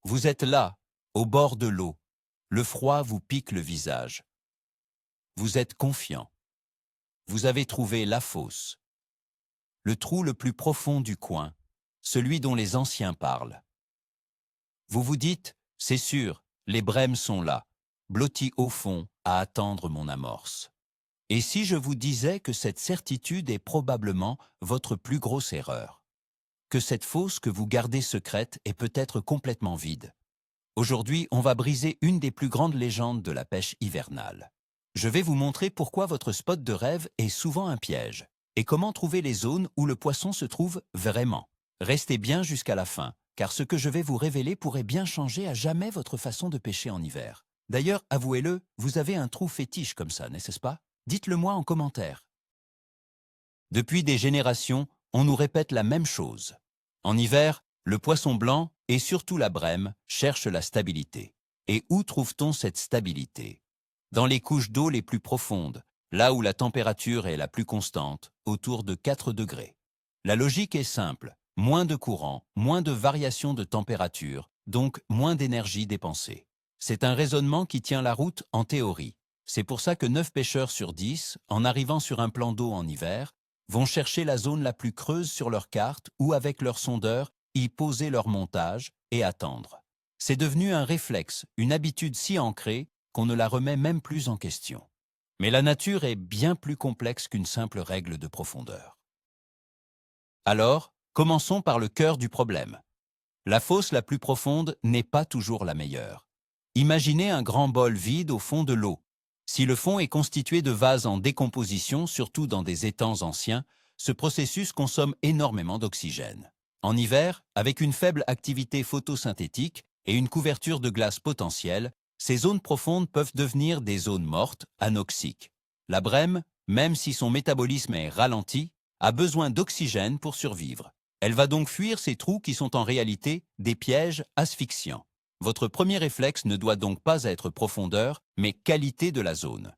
Vous êtes là, au bord de l'eau. Le froid vous pique le visage. Vous êtes confiant. Vous avez trouvé la fosse. Le trou le plus profond du coin, celui dont les anciens parlent. Vous vous dites, c'est sûr, les brèmes sont là, blottis au fond à attendre mon amorce. Et si je vous disais que cette certitude est probablement votre plus grosse erreur? Que cette fosse que vous gardez secrète est peut-être complètement vide? Aujourd'hui, on va briser une des plus grandes légendes de la pêche hivernale. Je vais vous montrer pourquoi votre spot de rêve est souvent un piège et comment trouver les zones où le poisson se trouve vraiment. Restez bien jusqu'à la fin, car ce que je vais vous révéler pourrait bien changer à jamais votre façon de pêcher en hiver. D'ailleurs, avouez-le, vous avez un trou fétiche comme ça, n'est-ce pas? Dites-le moi en commentaire. Depuis des générations, on nous répète la même chose. En hiver, le poisson blanc, et surtout la brème, cherche la stabilité. Et où trouve-t-on cette stabilité? Dans les couches d'eau les plus profondes, là où la température est la plus constante, autour de 4 degrés. La logique est simple, moins de courant, moins de variations de température, donc moins d'énergie dépensée. C'est un raisonnement qui tient la route en théorie. C'est pour ça que 9 pêcheurs sur 10, en arrivant sur un plan d'eau en hiver, vont chercher la zone la plus creuse sur leur carte ou avec leur sondeur, y poser leur montage et attendre. C'est devenu un réflexe, une habitude si ancrée qu'on ne la remet même plus en question. Mais la nature est bien plus complexe qu'une simple règle de profondeur. Alors, commençons par le cœur du problème. La fosse la plus profonde n'est pas toujours la meilleure. Imaginez un grand bol vide au fond de l'eau. Si le fond est constitué de vases en décomposition, surtout dans des étangs anciens, ce processus consomme énormément d'oxygène. En hiver, avec une faible activité photosynthétique et une couverture de glace potentielle, ces zones profondes peuvent devenir des zones mortes, anoxiques. La brème, même si son métabolisme est ralenti, a besoin d'oxygène pour survivre. Elle va donc fuir ces trous qui sont en réalité des pièges asphyxiants. Votre premier réflexe ne doit donc pas être profondeur, mais qualité de la zone.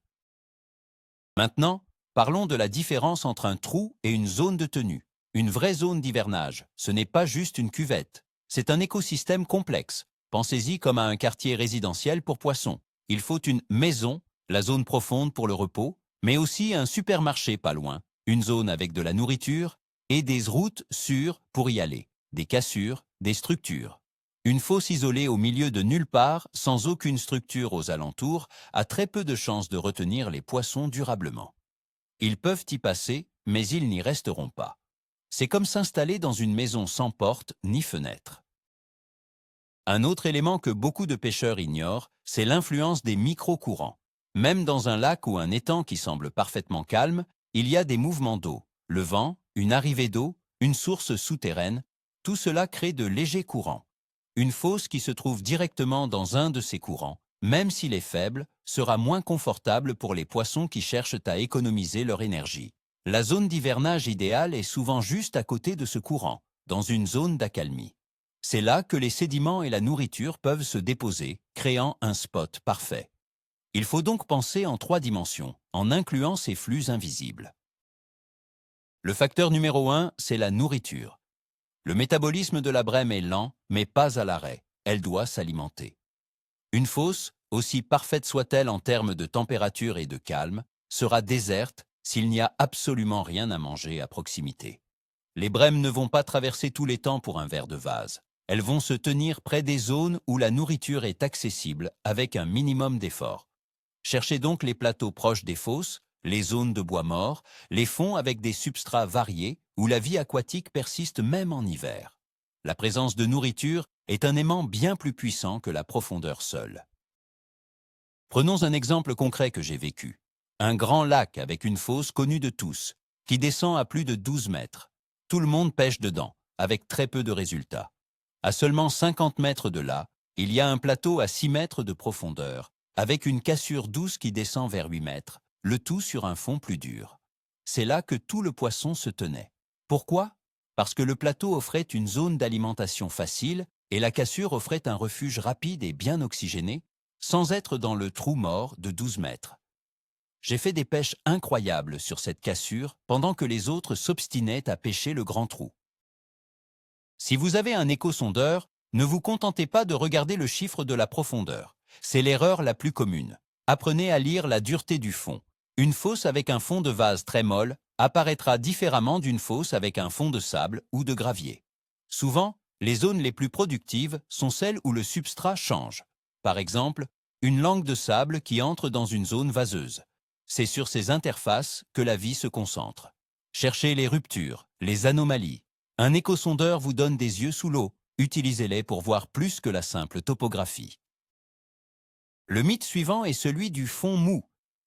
Maintenant, parlons de la différence entre un trou et une zone de tenue. Une vraie zone d'hivernage, ce n'est pas juste une cuvette. C'est un écosystème complexe. Pensez-y comme à un quartier résidentiel pour poissons. Il faut une maison, la zone profonde pour le repos, mais aussi un supermarché pas loin, une zone avec de la nourriture et des routes sûres pour y aller, des cassures, des structures. Une fosse isolée au milieu de nulle part, sans aucune structure aux alentours, a très peu de chances de retenir les poissons durablement. Ils peuvent y passer, mais ils n'y resteront pas. C'est comme s'installer dans une maison sans porte ni fenêtre. Un autre élément que beaucoup de pêcheurs ignorent, c'est l'influence des micro-courants. Même dans un lac ou un étang qui semble parfaitement calme, il y a des mouvements d'eau. Le vent, une arrivée d'eau, une source souterraine, tout cela crée de légers courants. Une fosse qui se trouve directement dans un de ces courants, même s'il est faible, sera moins confortable pour les poissons qui cherchent à économiser leur énergie. La zone d'hivernage idéale est souvent juste à côté de ce courant, dans une zone d'accalmie. C'est là que les sédiments et la nourriture peuvent se déposer, créant un spot parfait. Il faut donc penser en 3 dimensions, en incluant ces flux invisibles. Le facteur numéro 1, c'est la nourriture. Le métabolisme de la brème est lent, mais pas à l'arrêt. Elle doit s'alimenter. Une fosse, aussi parfaite soit-elle en termes de température et de calme, sera déserte s'il n'y a absolument rien à manger à proximité. Les brèmes ne vont pas traverser tout l'étang pour un verre de vase. Elles vont se tenir près des zones où la nourriture est accessible avec un minimum d'effort. Cherchez donc les plateaux proches des fosses, les zones de bois mort, les fonds avec des substrats variés où la vie aquatique persiste même en hiver. La présence de nourriture est un aimant bien plus puissant que la profondeur seule. Prenons un exemple concret que j'ai vécu. Un grand lac avec une fosse connue de tous, qui descend à plus de 12 mètres. Tout le monde pêche dedans, avec très peu de résultats. À seulement 50 mètres de là, il y a un plateau à 6 mètres de profondeur, avec une cassure douce qui descend vers 8 mètres, le tout sur un fond plus dur. C'est là que tout le poisson se tenait. Pourquoi? Parce que le plateau offrait une zone d'alimentation facile et la cassure offrait un refuge rapide et bien oxygéné, sans être dans le trou mort de 12 mètres. J'ai fait des pêches incroyables sur cette cassure pendant que les autres s'obstinaient à pêcher le grand trou. Si vous avez un échosondeur, Ne vous contentez pas de regarder le chiffre de la profondeur. C'est l'erreur la plus commune. Apprenez à lire la dureté du fond. Une fosse avec un fond de vase très molle apparaîtra différemment d'une fosse avec un fond de sable ou de gravier. Souvent, les zones les plus productives sont celles où le substrat change. Par exemple, une langue de sable qui entre dans une zone vaseuse. C'est sur ces interfaces que la vie se concentre. Cherchez les ruptures, les anomalies. Un échosondeur vous donne des yeux sous l'eau. Utilisez-les pour voir plus que la simple topographie. Le mythe suivant est celui du fond mou.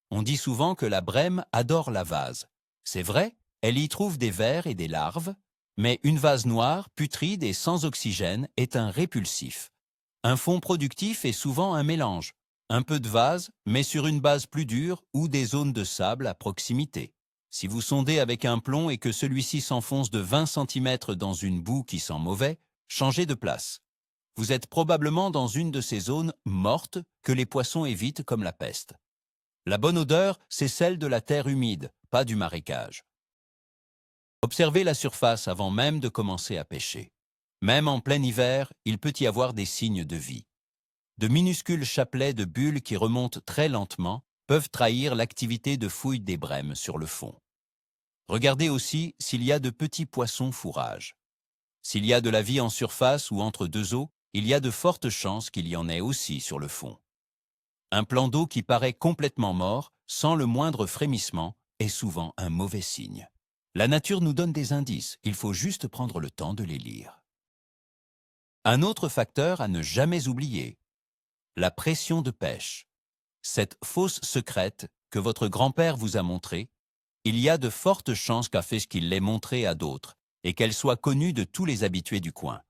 On dit souvent que la brème adore la vase. C'est vrai, elle y trouve des vers et des larves, mais une vase noire, putride et sans oxygène est un répulsif. Un fond productif est souvent un mélange. Un peu de vase, mais sur une base plus dure ou des zones de sable à proximité. Si vous sondez avec un plomb et que celui-ci s'enfonce de 20 cm dans une boue qui sent mauvais, changez de place. Vous êtes probablement dans une de ces zones mortes que les poissons évitent comme la peste. La bonne odeur, c'est celle de la terre humide, pas du marécage. Observez la surface avant même de commencer à pêcher. Même en plein hiver, il peut y avoir des signes de vie. De minuscules chapelets de bulles qui remontent très lentement peuvent trahir l'activité de fouille des brèmes sur le fond. Regardez aussi s'il y a de petits poissons fourrages. S'il y a de la vie en surface ou entre deux eaux, il y a de fortes chances qu'il y en ait aussi sur le fond. Un plan d'eau qui paraît complètement mort, sans le moindre frémissement, est souvent un mauvais signe. La nature nous donne des indices, il faut juste prendre le temps de les lire. Un autre facteur à ne jamais oublier, la pression de pêche. Cette fosse secrète que votre grand-père vous a montrée, il y a de fortes chances qu'a fait ce qu'il l'ait montrée à d'autres, et qu'elle soit connue de tous les habitués du coin.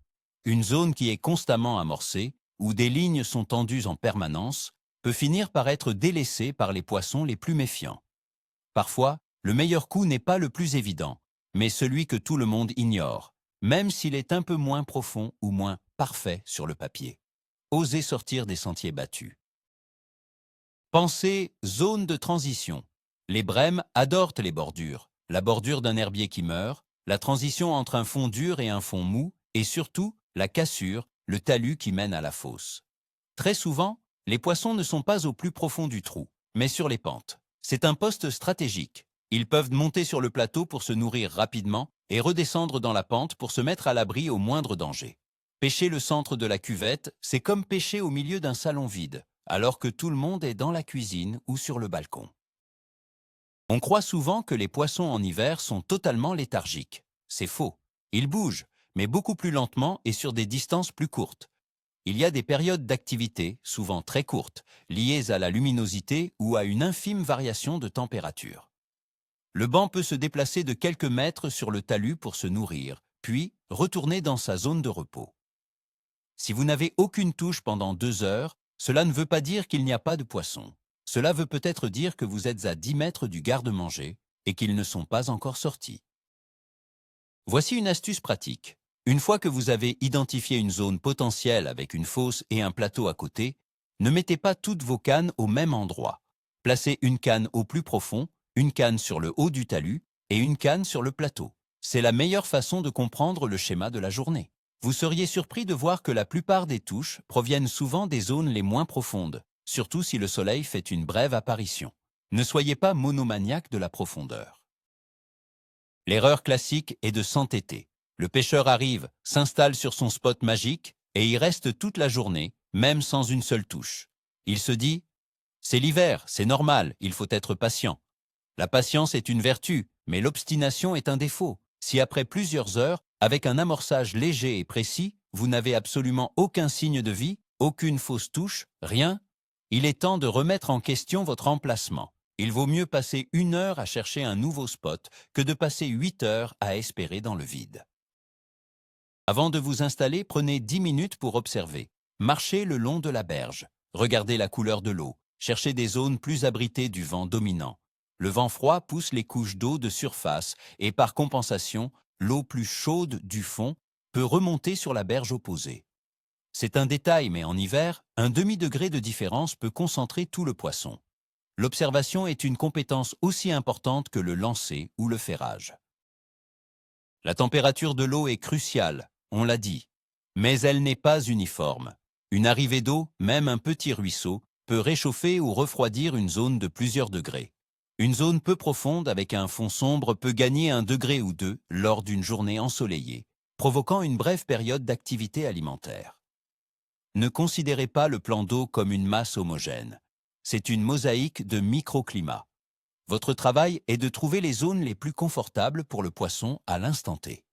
Une zone qui est constamment amorcée, où des lignes sont tendues en permanence, peut finir par être délaissée par les poissons les plus méfiants. Parfois, le meilleur coup n'est pas le plus évident, mais celui que tout le monde ignore, même s'il est un peu moins profond ou moins parfait sur le papier. Osez sortir des sentiers battus. Pensez zone de transition. Les brèmes adorent les bordures, la bordure d'un herbier qui meurt, la transition entre un fond dur et un fond mou, et surtout la cassure, le talus qui mène à la fosse. Très souvent, les poissons ne sont pas au plus profond du trou, mais sur les pentes. C'est un poste stratégique. Ils peuvent monter sur le plateau pour se nourrir rapidement et redescendre dans la pente pour se mettre à l'abri au moindre danger. Pêcher le centre de la cuvette, c'est comme pêcher au milieu d'un salon vide, alors que tout le monde est dans la cuisine ou sur le balcon. On croit souvent que les poissons en hiver sont totalement léthargiques. C'est faux. Ils bougent, mais beaucoup plus lentement et sur des distances plus courtes. Il y a des périodes d'activité, souvent très courtes, liées à la luminosité ou à une infime variation de température. Le banc peut se déplacer de quelques mètres sur le talus pour se nourrir, puis retourner dans sa zone de repos. Si vous n'avez aucune touche pendant 2 heures, cela ne veut pas dire qu'il n'y a pas de poissons. Cela veut peut-être dire que vous êtes à 10 mètres du garde-manger et qu'ils ne sont pas encore sortis. Voici une astuce pratique. Une fois que vous avez identifié une zone potentielle avec une fosse et un plateau à côté, ne mettez pas toutes vos cannes au même endroit. Placez une canne au plus profond, une canne sur le haut du talus et une canne sur le plateau. C'est la meilleure façon de comprendre le schéma de la journée. Vous seriez surpris de voir que la plupart des touches proviennent souvent des zones les moins profondes, surtout si le soleil fait une brève apparition. Ne soyez pas monomaniaque de la profondeur. L'erreur classique est de s'entêter. Le pêcheur arrive, s'installe sur son spot magique et y reste toute la journée, même sans une seule touche. Il se dit « C'est l'hiver, c'est normal, il faut être patient ». La patience est une vertu, mais l'obstination est un défaut. Si après plusieurs heures, avec un amorçage léger et précis, vous n'avez absolument aucun signe de vie, aucune fausse touche, rien, il est temps de remettre en question votre emplacement. Il vaut mieux passer 1 heure à chercher un nouveau spot que de passer 8 heures à espérer dans le vide. Avant de vous installer, prenez 10 minutes pour observer. Marchez le long de la berge. Regardez la couleur de l'eau. Cherchez des zones plus abritées du vent dominant. Le vent froid pousse les couches d'eau de surface et par compensation, l'eau plus chaude du fond peut remonter sur la berge opposée. C'est un détail, mais en hiver, un demi-degré de différence peut concentrer tout le poisson. L'observation est une compétence aussi importante que le lancer ou le ferrage. La température de l'eau est cruciale, on l'a dit. Mais elle n'est pas uniforme. Une arrivée d'eau, même un petit ruisseau, peut réchauffer ou refroidir une zone de plusieurs degrés. Une zone peu profonde avec un fond sombre peut gagner 1 degré ou 2 lors d'une journée ensoleillée, provoquant une brève période d'activité alimentaire. Ne considérez pas le plan d'eau comme une masse homogène. C'est une mosaïque de microclimats. Votre travail est de trouver les zones les plus confortables pour le poisson à l'instant T.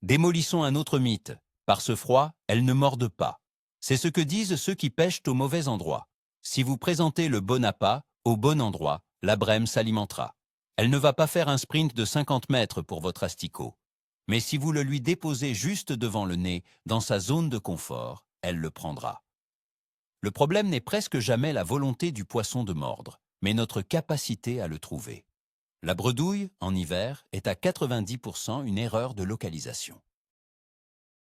Démolissons un autre mythe. Par ce froid, elles ne mordent pas. C'est ce que disent ceux qui pêchent au mauvais endroit. Si vous présentez le bon appât, au bon endroit, la brème s'alimentera. Elle ne va pas faire un sprint de 50 mètres pour votre asticot. Mais si vous le lui déposez juste devant le nez, dans sa zone de confort, elle le prendra. Le problème n'est presque jamais la volonté du poisson de mordre, mais notre capacité à le trouver. La bredouille, en hiver, est à 90% une erreur de localisation.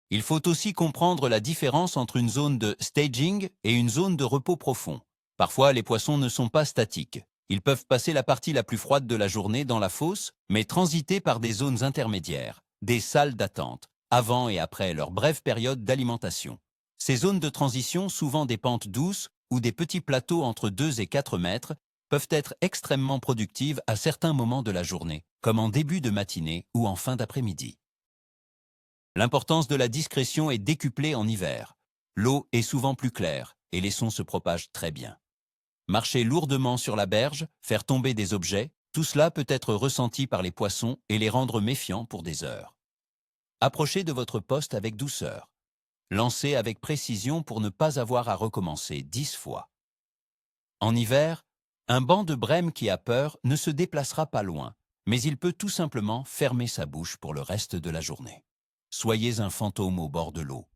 Il faut aussi comprendre la différence entre une zone de staging et une zone de repos profond. Parfois, les poissons ne sont pas statiques. Ils peuvent passer la partie la plus froide de la journée dans la fosse, mais transiter par des zones intermédiaires, des salles d'attente, avant et après leur brève période d'alimentation. Ces zones de transition, souvent des pentes douces ou des petits plateaux entre 2 et 4 mètres, peuvent être extrêmement productives à certains moments de la journée, comme en début de matinée ou en fin d'après-midi. L'importance de la discrétion est décuplée en hiver. L'eau est souvent plus claire et les sons se propagent très bien. Marcher lourdement sur la berge, faire tomber des objets, tout cela peut être ressenti par les poissons et les rendre méfiants pour des heures. Approchez de votre poste avec douceur. Lancez avec précision pour ne pas avoir à recommencer 10 fois. En hiver, un banc de brème qui a peur ne se déplacera pas loin, mais il peut tout simplement fermer sa bouche pour le reste de la journée. Soyez un fantôme au bord de l'eau.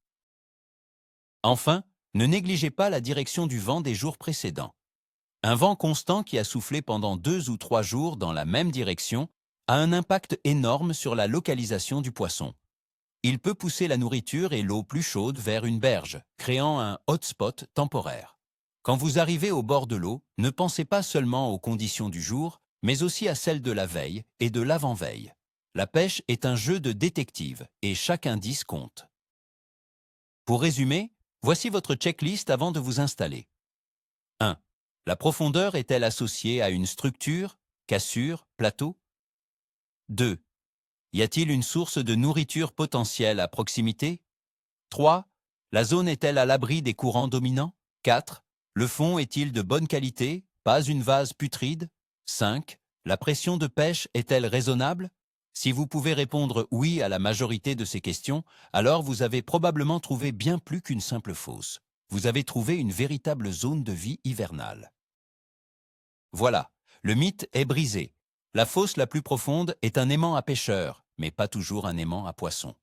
Enfin, ne négligez pas la direction du vent des jours précédents. Un vent constant qui a soufflé pendant 2 ou 3 jours dans la même direction a un impact énorme sur la localisation du poisson. Il peut pousser la nourriture et l'eau plus chaude vers une berge, créant un hotspot temporaire. Quand vous arrivez au bord de l'eau, ne pensez pas seulement aux conditions du jour, mais aussi à celles de la veille et de l'avant-veille. La pêche est un jeu de détective et chaque indice compte. Pour résumer, voici votre checklist avant de vous installer. 1. La profondeur est-elle associée à une structure, cassure, plateau? 2. Y a-t-il une source de nourriture potentielle à proximité? 3. La zone est-elle à l'abri des courants dominants? 4. Le fond est-il de bonne qualité, pas une vase putride? 5. La pression de pêche est-elle raisonnable? Si vous pouvez répondre oui à la majorité de ces questions, alors vous avez probablement trouvé bien plus qu'une simple fosse. Vous avez trouvé une véritable zone de vie hivernale. Voilà, le mythe est brisé. La fosse la plus profonde est un aimant à pêcheurs, mais pas toujours un aimant à poissons.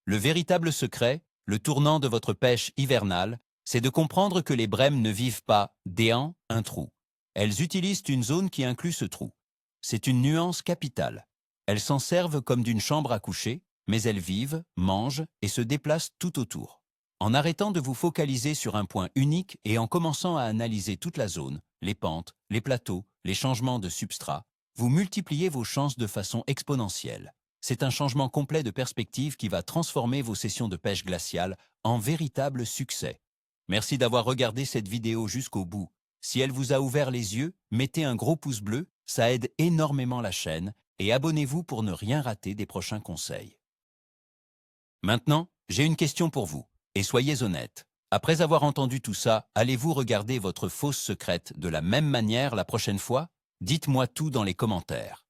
Le véritable secret, le tournant de votre pêche hivernale, c'est de comprendre que les brèmes ne vivent pas déant un trou. Elles utilisent une zone qui inclut ce trou. C'est une nuance capitale. Elles s'en servent comme d'une chambre à coucher, mais elles vivent, mangent et se déplacent tout autour. En arrêtant de vous focaliser sur un point unique et en commençant à analyser toute la zone, les pentes, les plateaux, les changements de substrat, vous multipliez vos chances de façon exponentielle. C'est un changement complet de perspective qui va transformer vos sessions de pêche glaciale en véritable succès. Merci d'avoir regardé cette vidéo jusqu'au bout. Si elle vous a ouvert les yeux, mettez un gros pouce bleu, ça aide énormément la chaîne, et abonnez-vous pour ne rien rater des prochains conseils. Maintenant, j'ai une question pour vous, et soyez honnête. Après avoir entendu tout ça, allez-vous regarder votre fosse secrète de la même manière la prochaine fois? Dites-moi tout dans les commentaires.